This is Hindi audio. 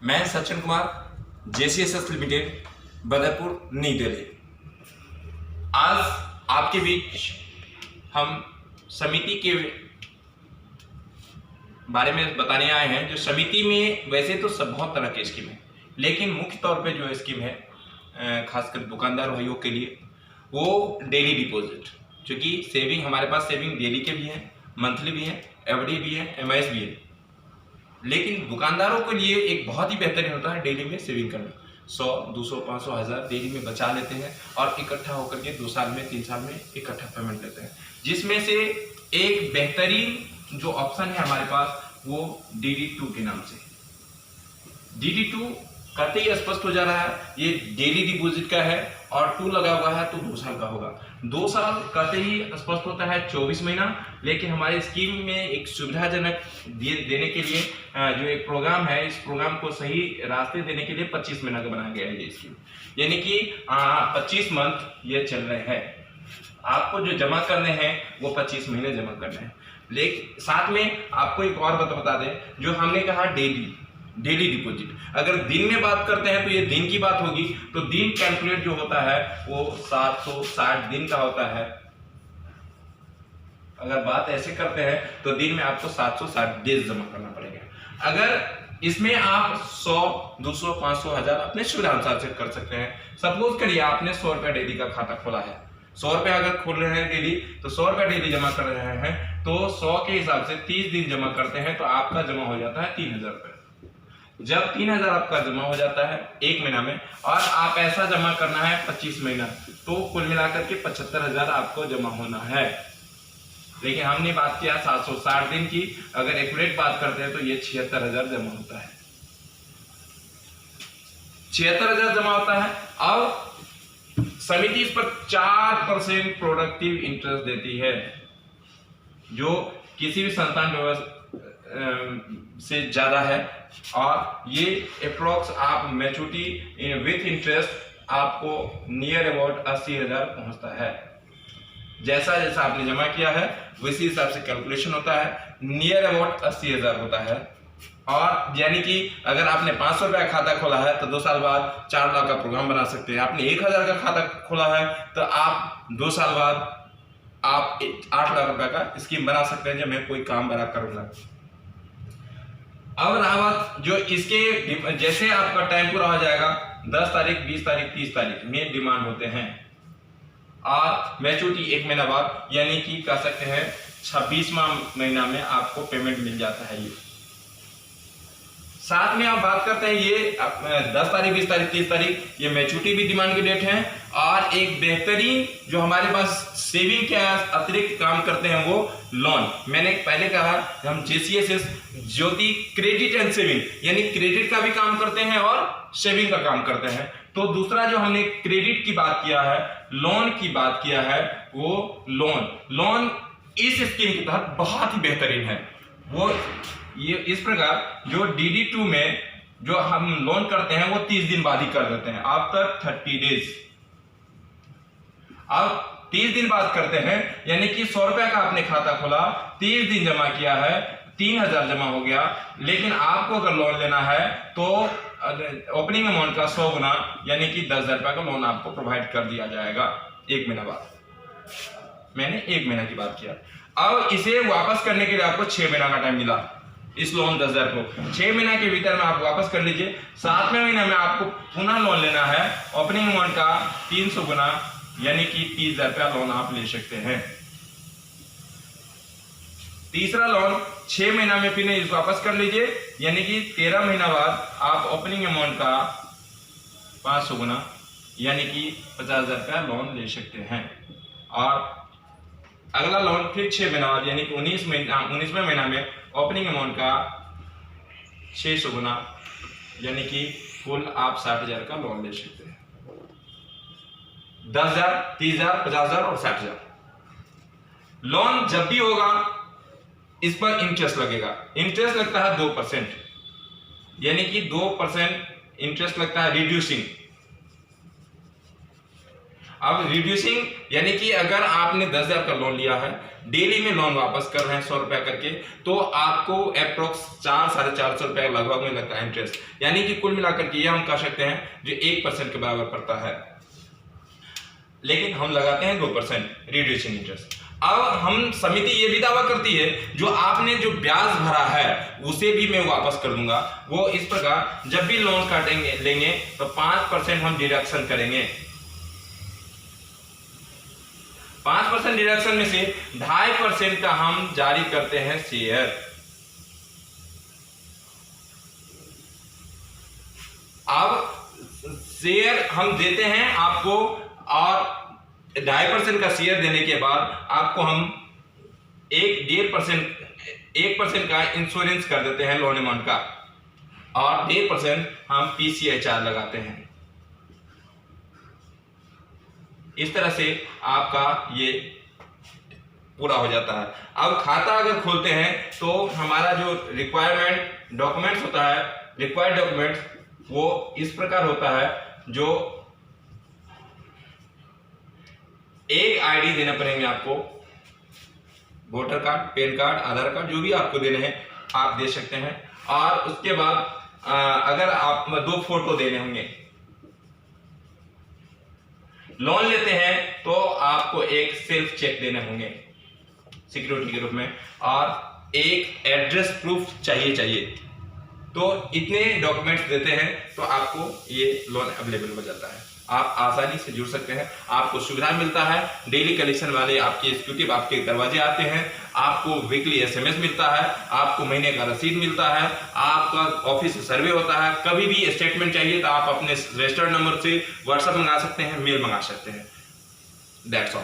मैं सचिन कुमार, JCSS लिमिटेड, बदरपुर, नई दिल्ली। आज आपके बीच हम समिति के बारे में बताने आए हैं। जो समिति में वैसे तो सब बहुत तरह की स्कीम है, लेकिन मुख्य तौर पे जो स्कीम है खासकर दुकानदार भाइयों के लिए वो डेली डिपॉजिट, क्योंकि सेविंग हमारे पास सेविंग डेली के भी हैं, मंथली भी हैं, एफडी भी है, MIS भी है। लेकिन दुकानदारों के लिए एक बहुत ही बेहतरीन होता है डेली में सेविंग करना। 100, 200, 500, 1000 डेली में बचा लेते हैं और इकट्ठा होकर के 2 साल में 3 साल में इकट्ठा पेमेंट लेते हैं। जिसमें से एक बेहतरीन जो ऑप्शन है हमारे पास वो DD2 के नाम से। DD2 कहते ही स्पष्ट हो जा रहा है ये डेली डिपॉजिट का है और 2 लगा हुआ है तो 2 साल का होगा। 2 साल कहते ही स्पष्ट होता है 24 महीना। लेकिन हमारे स्कीम में एक सुविधाजनक देने के लिए जो एक प्रोग्राम है, इस प्रोग्राम को सही रास्ते देने के लिए 25 महीना का बनाया गया है ये स्कीम। यानी कि 25 मंथ ये चल रहे हैं। आपको जो जमा करने हैं वो 25 महीने जमा करने हैं। लेकिन साथ में आपको एक और बता दें, जो हमने कहा डेली डिपॉजिट, अगर दिन में बात करते हैं तो ये दिन की बात होगी। तो दिन कैलकुलेट जो होता है वो 760 दिन का होता है। अगर बात ऐसे करते हैं तो दिन में आपको 760 डेज जमा करना पड़ेगा। अगर इसमें आप 100, 200, 500, 1000 अपने सुविधा अनुसार से कर सकते हैं। सपोज करिए आपने 100 रुपया डेली का खाता खोला है। 100 रुपया अगर खोल रहे हैं डेली, तो 100 रुपया डेली जमा कर रहे हैं तो 100 के हिसाब से 30 दिन जमा करते हैं तो आपका जमा हो जाता है 3000 रुपये। जब 3000 आपका जमा हो जाता है 1 महीना में, और आप ऐसा जमा करना है 25 महीना, तो कुल मिलाकर के 75,000 आपको जमा होना है। लेकिन हमने बात किया 760 दिन की। अगर एक्यूरेट बात करते हैं तो ये 76,000 जमा होता है। 76,000 जमा होता है और समिति इस पर 4% प्रोडक्टिव इंटरेस्ट देती है, जो किसी भी संस्थान व्यवस्था से ज्यादा है। और ये अप्रोक्स आप मैच्योरिटी विथ इंटरेस्ट आपको नियर अबाउट 80,000 पहुंचता है। जैसा जैसा आपने जमा किया है उसी हिसाब से कैलकुलेशन होता है। नियर अबाउट 80,000 होता है। और यानी कि अगर आपने 500 रुपया खाता खोला है तो 2 साल बाद 4 लाख का प्रोग्राम बना सकते हैं। आपने 1000 का खाता खोला है तो आप 2 साल बाद आप 8 लाख रुपए का स्कीम बना सकते हैं, जब मैं कोई काम बड़ा करूंगा। अब रहा बात जो इसके, जैसे आपका टाइम पूरा हो जाएगा 10 तारीख, 20 तारीख, 30 तारीख में डिमांड होते हैं और मैच्योरिटी 1 महीना बाद, यानी कि कह सकते हैं 26वां महीना में आपको पेमेंट मिल जाता है। ये साथ में आप बात करते हैं ये 10 तारीख, 20 तारीख, 30 तारीख ये मैच्योरिटी भी डिमांड की डेट है। और एक बेहतरीन जो हमारे पास सेविंग के अतिरिक्त काम करते हैं वो लोन। मैंने पहले कहा हम JCSS Jyoti credit and saving, यानी क्रेडिट का भी काम करते हैं और सेविंग का काम करते हैं। तो दूसरा जो हमने क्रेडिट की बात किया है, लोन की बात किया है, वो लोन इस स्कीम के तहत बहुत ही बेहतरीन है। वो ये इस प्रकार जो DD2 में जो हम लोन करते हैं वो 30 दिन बाद ही कर देते हैं, आफ्टर 30 डेज। अब 30 दिन बाद करते हैं, यानी कि 100 रुपया का आपने खाता खोला, 30 दिन जमा किया है, 3000 जमा हो गया। लेकिन आपको अगर लोन लेना है तो ओपनिंग अमाउंट का 100 गुना, यानी कि 10,000 रुपया का लोन आपको प्रोवाइड कर दिया जाएगा 1 महीना बाद। मैंने 1 महीना की बात किया। अब इसे वापस करने के लिए आपको 6 महीना का टाइम मिला। इस लोन 10,000 को 6 महीना के भीतर में आप वापस कर लीजिए। 7वें महीने में आपको पुनः लोन लेना है, ओपनिंग अमाउंट का 300 गुना, यानी कि 30,000 रुपया लोन आप ले सकते हैं। तीसरा लोन 6 महीना में फिर वापस कर लीजिए, यानी कि 13 महीना बाद आप ओपनिंग अमाउंट का 500 गुना, यानी कि 50,000 रुपया लोन ले सकते हैं। और अगला लोन फिर 6 महीना बाद, यानी कि 19वें महीना में ओपनिंग अमाउंट का 600 गुना, यानी कि कुल आप 60,000 का लोन ले सकते हैं। 10,000, 30,000, 50,000 और 60,000 लोन जब भी होगा इस पर इंटरेस्ट लगेगा। इंटरेस्ट लगता है 2%, यानी कि 2% इंटरेस्ट लगता है रिड्यूसिंग। अब रिड्यूसिंग यानी कि अगर आपने 10,000 का लोन लिया है, डेली में लोन वापस कर रहे हैं 100 रुपया करके, तो आपको अप्रोक्स 400-450 रुपया लगभग में लगता है इंटरेस्ट। यानी कि कुल मिलाकर के ये हम कह सकते हैं जो 1% के बराबर पड़ता है, लेकिन हम लगाते हैं 2% रिड्यूसिंग इंटरेस्ट। अब हम समिति ये भी दावा करती है जो आपने जो ब्याज भरा है उसे भी मैं वापस कर दूंगा। वो इस प्रकार, जब भी लोन काटेंगे लेंगे तो 5% हम डिडक्शन करेंगे। 5% डिडक्शन में से 2.5% का हम जारी करते हैं शेयर। अब शेयर हम देते हैं आपको, और 2.5% का शेयर देने के बाद आपको हम 1% का इंश्योरेंस कर देते हैं लोन अमाउंट का, और 1.5% हम पीसीआई चार्ज लगाते हैं। इस तरह से आपका ये पूरा हो जाता है। अब खाता अगर खोलते हैं तो हमारा जो रिक्वायरमेंट डॉक्यूमेंट्स होता है, रिक्वायर्ड डॉक्यूमेंट्स वो इस प्रकार होता है, जो एक आईडी देना पड़ेंगे आपको, वोटर कार्ड, पैन कार्ड, आधार कार्ड, जो भी आपको देने हैं आप दे सकते हैं। और उसके बाद अगर आप 2 फोटो देने होंगे। लोन लेते हैं तो आपको एक सेल्फ चेक देने होंगे सिक्योरिटी के रूप में, और एक एड्रेस प्रूफ चाहिए। तो इतने डॉक्यूमेंट्स देते हैं तो आपको ये लोन अवेलेबल हो जाता है। आप आसानी से जुड़ सकते हैं, आपको सुविधा मिलता है। डेली कलेक्शन वाले आपके एग्जीक्यूटिव आपके दरवाजे आते हैं, आपको वीकली एसएमएस मिलता है, आपको महीने का रसीद मिलता है, आपका ऑफिस से सर्वे होता है। कभी भी स्टेटमेंट चाहिए तो आप अपने रजिस्टर्ड नंबर से व्हाट्सएप मंगा सकते हैं, मेल मंगा सकते हैं। That's all.